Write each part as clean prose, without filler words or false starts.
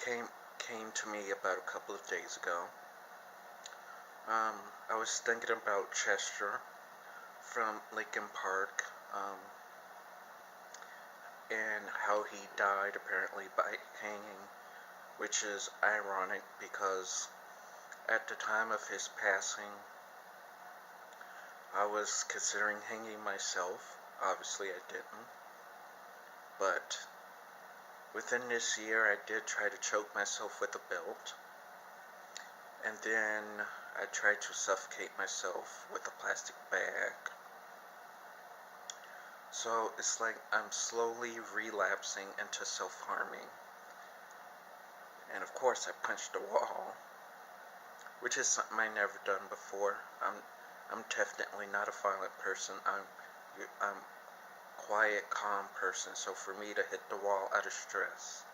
came to me about a couple of days ago. I was thinking about Chester from Lincoln Park, and how he died apparently by hanging, which is ironic because at the time of his passing, I was considering hanging myself. Obviously, I didn't, but within this year, I did try to choke myself with a belt. And then I tried to suffocate myself with a plastic bag. So it's like I'm slowly relapsing into self-harming. And of course I punched the wall, which is something I never done before. I'm definitely not a violent person. I'm quiet, calm person. So for me to hit the wall out of stress.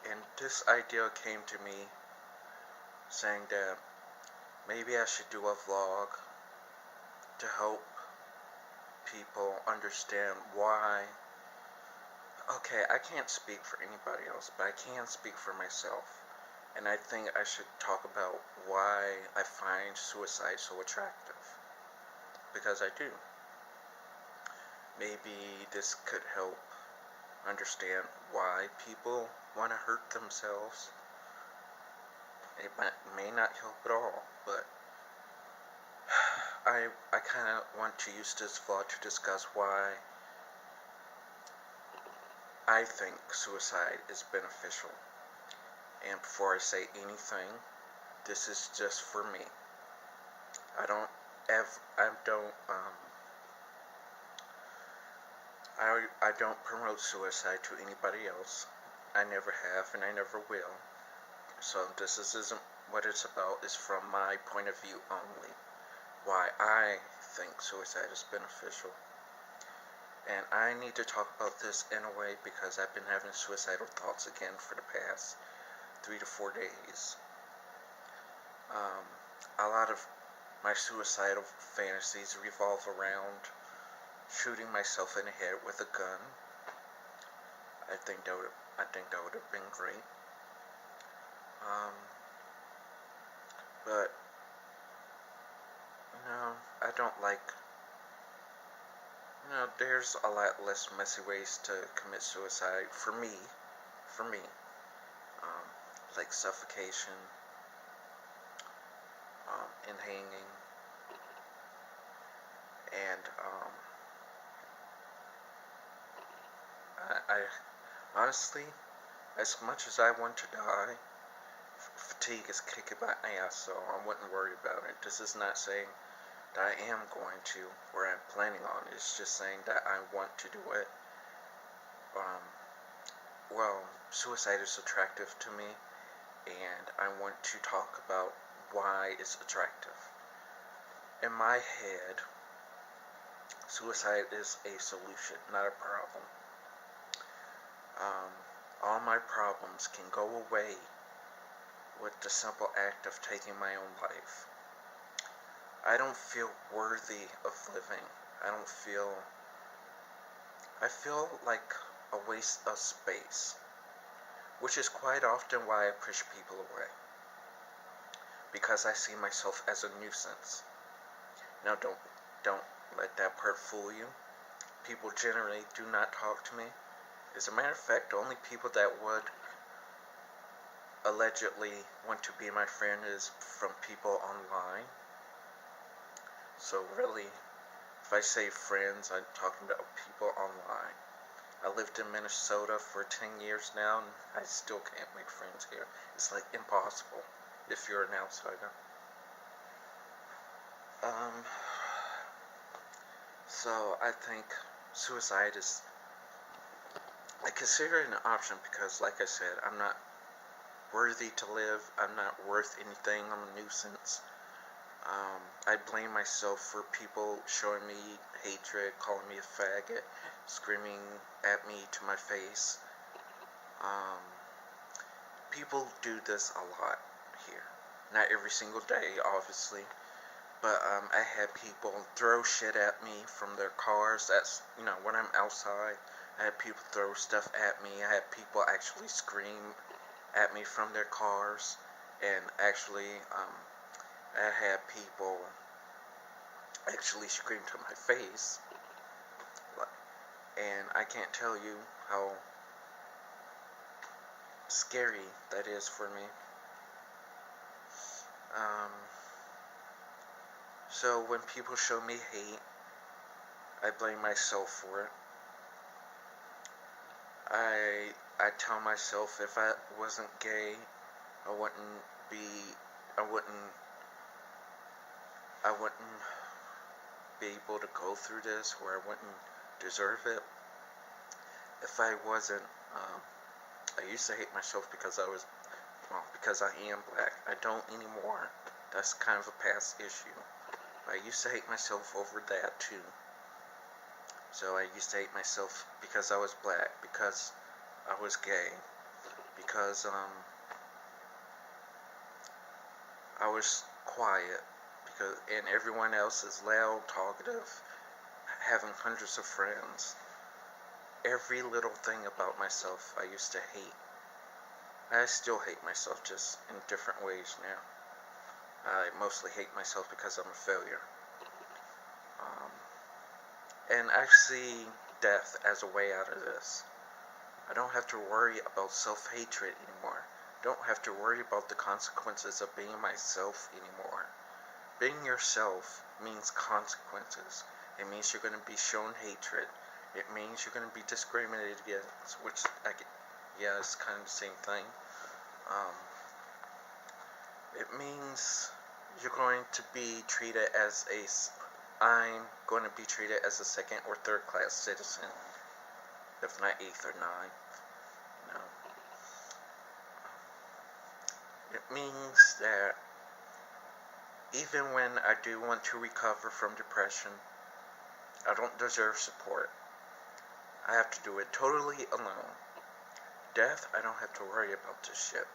And this idea came to me saying that maybe I should do a vlog to help people understand why. Okay, I can't speak for anybody else, but I can speak for myself. And I think I should talk about why I find suicide so attractive. Because I do. Maybe this could help understand why people want to hurt themselves. It may not help at all, but I kind of want to use this vlog to discuss why I think suicide is beneficial. And before I say anything, this is just for me. I don't promote suicide to anybody else. I never have and I never will. So this isn't what it's about. It's from my point of view only. Why I think suicide is beneficial. And I need to talk about this in a way because I've been having suicidal thoughts again for the past 3 to 4 days. A lot of my suicidal fantasies revolve around shooting myself in the head with a gun. I think that would have been great. But I don't like. There's a lot less messy ways to commit suicide for me. Like suffocation, and hanging, and I honestly, as much as I want to die, fatigue is kicking my ass, so I wouldn't worry about it. This is not saying that I am going to, or I'm planning on. It's just saying that I want to do it. Well, suicide is attractive to me, and I want to talk about why it's attractive. In my head, suicide is a solution, not a problem. All my problems can go away with the simple act of taking my own life. I don't feel worthy of living. I feel like a waste of space, which is quite often why I push people away. Because I see myself as a nuisance. Now don't let that part fool you. People generally do not talk to me. As a matter of fact, the only people that would allegedly want to be my friend is from people online. So really, if I say friends, I'm talking about people online. I lived in Minnesota for 10 years now, and I still can't make friends here. It's like impossible if you're an outsider. So I think suicide I consider it an option because, like I said, I'm not worthy to live. I'm not worth anything. I'm a nuisance. I blame myself for people showing me hatred, calling me a faggot, screaming at me to my face. People do this a lot here. Not every single day, obviously. But I had people throw shit at me from their cars. That's, when I'm outside, I had people throw stuff at me. I had people actually scream at me from their cars. And actually, I had people actually scream to my face. And I can't tell you how scary that is for me. Um, so when people show me hate, I blame myself for it. I tell myself if I wasn't gay, I wouldn't be I wouldn't I wouldn't be able to go through this, or I wouldn't deserve it. If I wasn't, I used to hate myself because because I am black. I don't anymore. That's kind of a past issue. I used to hate myself over that too. So I used to hate myself because I was black, because I was gay, because I was quiet, and everyone else is loud, talkative, having hundreds of friends. Every little thing about myself I used to hate. I still hate myself, just in different ways now. I mostly hate myself because I'm a failure. And I see death as a way out of this. I don't have to worry about self-hatred anymore. I don't have to worry about the consequences of being myself anymore. Being yourself means consequences. It means you're going to be shown hatred. It means you're going to be discriminated against, which, yeah, it's kind of the same thing. It means you're going to be treated I'm going to be treated as a second or third class citizen, if not eighth or ninth. No. It means that even when I do want to recover from depression, I don't deserve support. I have to do it totally alone. Death, I don't have to worry about this shit.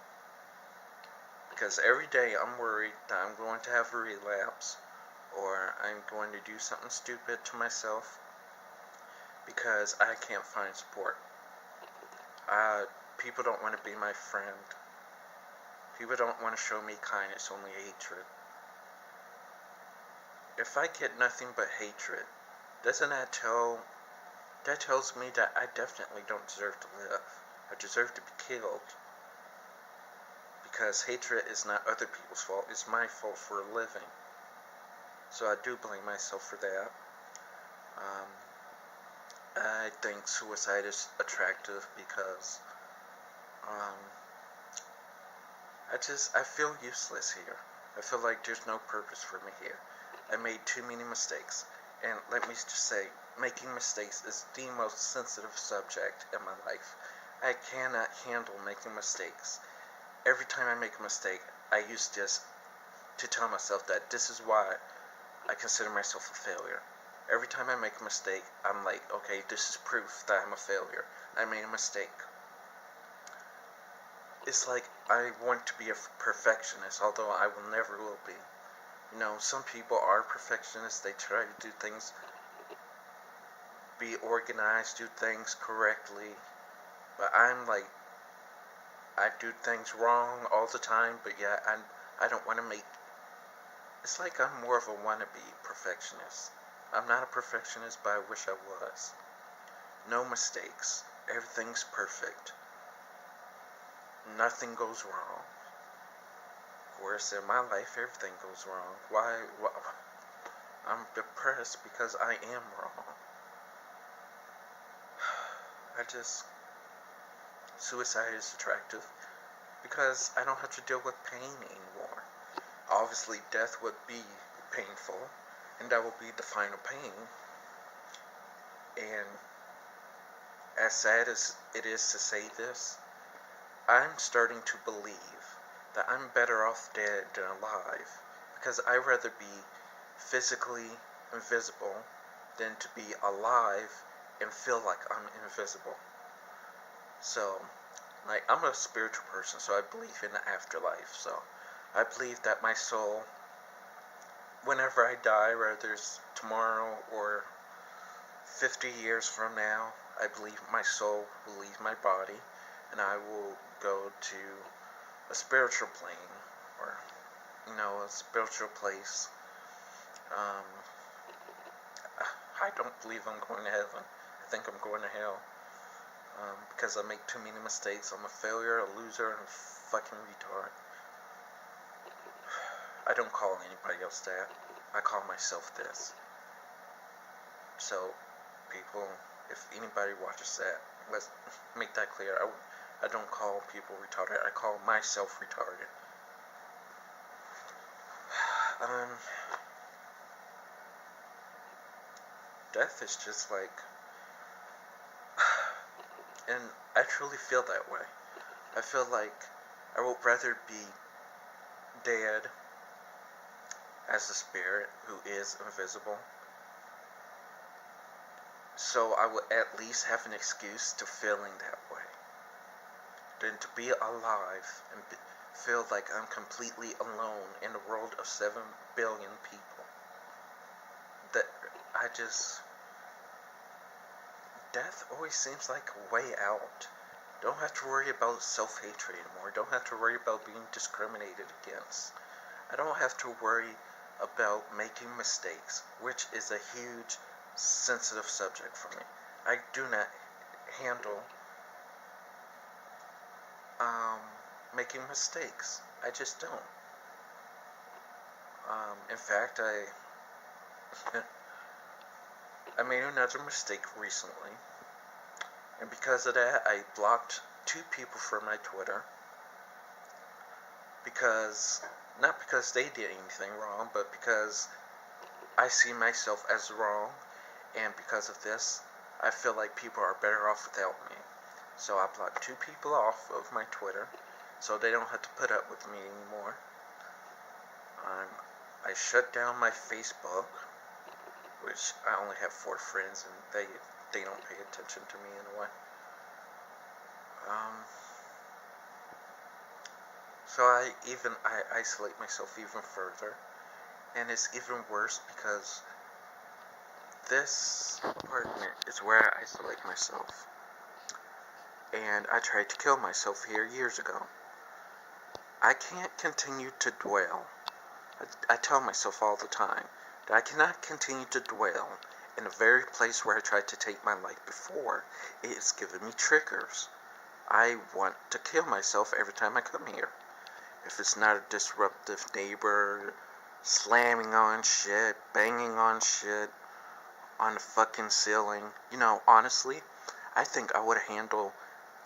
Because every day I'm worried that I'm going to have a relapse, or I'm going to do something stupid to myself, because I can't find support. People don't want to be my friend. People don't want to show me kindness, only hatred. If I get nothing but hatred, that tells me that I definitely don't deserve to live. I deserve to be killed. Because hatred is not other people's fault, it's my fault for living. So I do blame myself for that. I think suicide is attractive because I feel useless here. I feel like there's no purpose for me here. I made too many mistakes. And let me just say, making mistakes is the most sensitive subject in my life. I cannot handle making mistakes. Every time I make a mistake, I use this to tell myself that this is why I consider myself a failure. Every time I make a mistake, I'm like, okay, this is proof that I'm a failure. I made a mistake. It's like I want to be a perfectionist, although I never will be. You know, some people are perfectionists. They try to do things, be organized, do things correctly. But I'm like, I do things wrong all the time, but yeah, I don't want to make... It's like I'm more of a wannabe perfectionist. I'm not a perfectionist, but I wish I was. No mistakes. Everything's perfect. Nothing goes wrong. Of course, in my life, everything goes wrong. Why? I'm depressed because I am wrong. Suicide is attractive because I don't have to deal with pain anymore. Obviously, death would be painful, and that will be the final pain. And as sad as it is to say this, I'm starting to believe that I'm better off dead than alive, because I'd rather be physically invisible than to be alive and feel like I'm invisible. So, like, I'm a spiritual person, so I believe in the afterlife. So, I believe that my soul, whenever I die, whether it's tomorrow or 50 years from now, I believe my soul will leave my body, and I will go to a spiritual plane, or a spiritual place. Um, I don't believe I'm going to heaven. I think I'm going to hell. Because I make too many mistakes. I'm a failure, a loser, and a fucking retard. I don't call anybody else that. I call myself this. So, people, if anybody watches that, let's make that clear. I don't call people retarded. I call myself retarded. Death is just like, and I truly feel that way. I feel like I would rather be dead as a spirit who is invisible, so I would at least have an excuse to feeling that way, than to be alive and feel like I'm completely alone in a world of 7 billion people. That I just, death always seems like a way out. Don't have to worry about self-hatred anymore. Don't have to worry about being discriminated against. I don't have to worry about making mistakes, which is a huge, sensitive subject for me. I do not handle making mistakes. I just don't. In fact, I made another mistake recently, and because of that, I blocked 2 people from my Twitter. Not because they did anything wrong, but because I see myself as wrong, and because of this, I feel like people are better off without me. So I blocked 2 people off of my Twitter, so they don't have to put up with me anymore. I shut down my Facebook, which I only have 4 friends, and they don't pay attention to me in a way. So I isolate myself even further, and it's even worse because this apartment is where I isolate myself, and I tried to kill myself here years ago. I can't continue to dwell. I tell myself all the time that I cannot continue to dwell in the very place where I tried to take my life before. It is giving me triggers. I want to kill myself every time I come here. If it's not a disruptive neighbor slamming on shit, banging on shit, on the fucking ceiling. Honestly, I think I would handle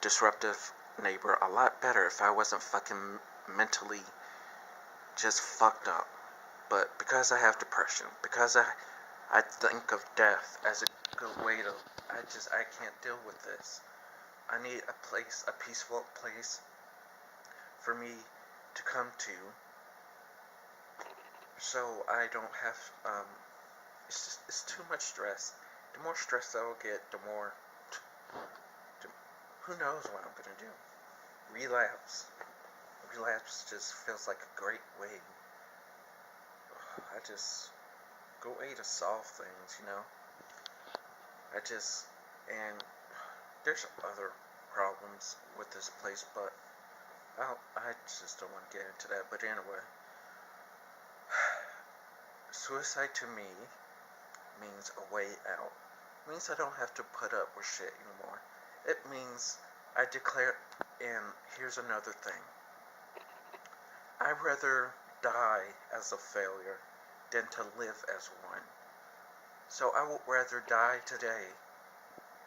disruptive neighbor a lot better if I wasn't fucking mentally just fucked up. But because I have depression, because I think of death as a good way to, I can't deal with this. I need a peaceful place for me to come to, so I don't have, it's too much stress. The more stress I will get, the more, who knows what I'm gonna do. Relapse just feels like a great way. Good way to solve things, and there's other problems with this place, but I just don't want to get into that. But anyway, suicide to me means a way out. It means I don't have to put up with shit anymore. It means I declare, and here's another thing. I'd rather die as a failure than to live as one. So I would rather die today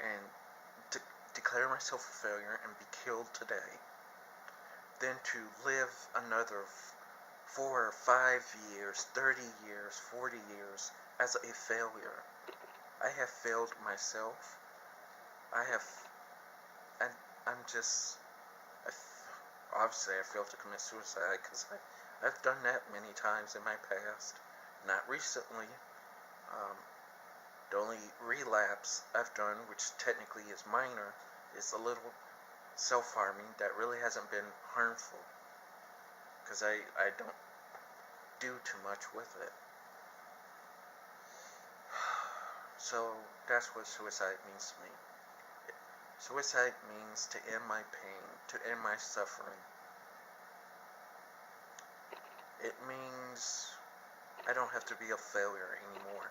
and declare myself a failure and be killed today than to live another 4 or 5 years, 30 years, 40 years as a failure. I have failed myself. And obviously I failed to commit suicide because I've done that many times in my past. Not recently. The only relapse I've done, which technically is minor, is a little self-harming that really hasn't been harmful, because I don't do too much with it. So that's what suicide means to me. Suicide means to end my pain, to end my suffering. It means I don't have to be a failure anymore.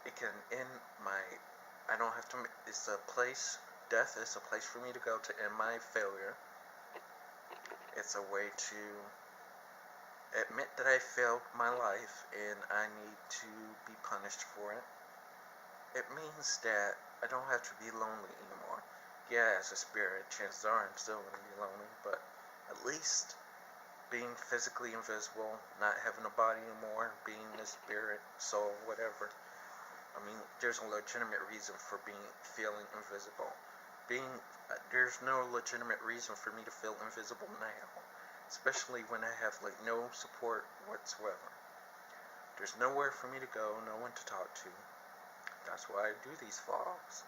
It can end my, I don't have to, it's a place, death is a place for me to go to end my failure. It's a way to admit that I failed my life and I need to be punished for it. It means that I don't have to be lonely anymore. Yeah, as a spirit, chances are I'm still going to be lonely, but at least being physically invisible, not having a body anymore, being a spirit, soul, whatever. I mean, there's a legitimate reason for feeling invisible. There's no legitimate reason for me to feel invisible now, especially when I have like no support whatsoever. There's nowhere for me to go, no one to talk to. That's why I do these vlogs.